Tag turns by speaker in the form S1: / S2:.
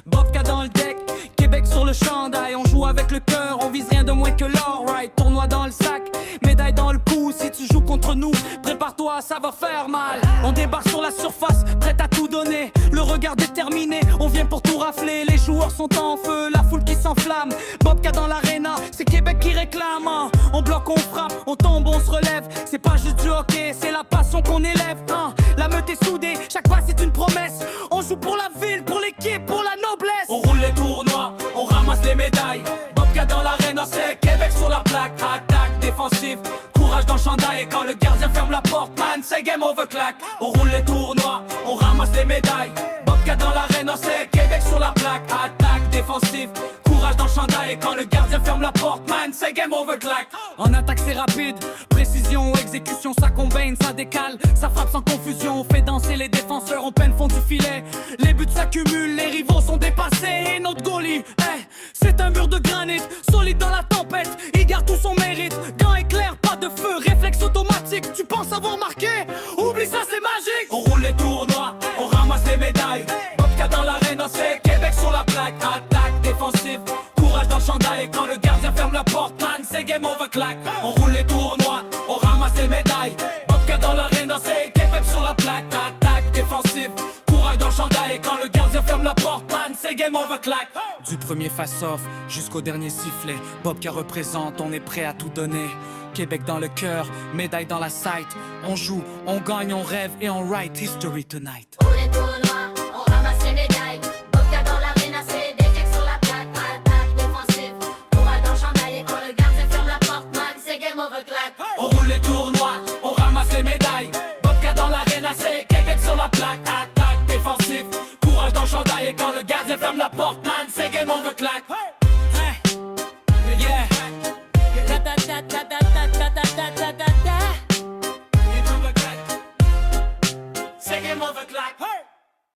S1: Bobka dans le deck, Québec sur le chandail. On joue avec le cœur, on vise rien de moins que l'or, right. Tournoi dans le sac, médaille dans le cou. Si tu joues contre nous, prépare-toi, ça va faire mal. On débarque sur la surface, prêt à tout donner. Le regard déterminé, on vient pour tout rafler. Les joueurs sont en feu, la foule qui s'enflamme. Bobka dans l'arena, c'est Québec qui réclame, hein. On bloque, on frappe, on tombe, on se relève. C'est pas juste du hockey, c'est la passion qu'on élève, hein. La meute est soudée, chaque pas c'est une promesse. On joue pour la ville, pour l'équipe, pour la noblesse. On roule les tournois, on ramasse les médailles. Bobka dans l'arena, c'est Québec sur la plaque. Attaque défensive, courage dans le chandail. Et quand le gardien ferme la porte, man, c'est game over claque. On roule les tournois, on ramasse les médailles. Bobka dans l'arena, c'est Québec sur la plaque. Attaque défensive, courage dans le chandail. Et quand le gardien ferme la porte, man, c'est game over claque. En attaque c'est rapide, précision, exécution, ça combine, ça décale. Ça frappe sans confusion, on fait danser les défenseurs. On peine fond du filet, les buts s'accumulent. Les rivaux sont dépassés et notre goalie, c'est un mur de granit, solide dans la tempête. Il garde tout son mérite, gants éclair, pas de feu, réflexe automatique. Tu penses avoir marqué? Oublie ça, c'est magique. On roule les tournois, on ramasse les médailles. Bobka dans l'arena, c'est Québec sur la plaque. Attaque défensive, courage dans le chandail. Et quand le gardien ferme la porte, man, c'est game over claque. On roule les tournois, on ramasse les médailles. Bobka dans l'arena, c'est Québec sur la plaque. Attaque défensive, courage dans le chandail. Et quand le gardien ferme la porte, man, c'est game over claque. Du premier face-off jusqu'au dernier sifflet, Bobka représente, on est prêt à tout donner. Québec dans le cœur, médaille dans la sight. On joue, on gagne, on rêve et on write history tonight.
S2: Pour les tournois, on ramasse les médailles. Bobka dans l'arena, c'est des checks sur la plaque. Attaque défensive, courage dans le chandail. Et quand le gardien ferme la porte, man, c'est game over claque.
S1: On roule les tournois, on ramasse les médailles. Bobka dans l'arena, c'est Québec sur la plaque. Attaque défensive, courage dans le chandail. Et quand le gardien ferme la porte, man, c'est game over claque. Yeah.
S2: Ta ta ta ta ta ta ta ta ta ta.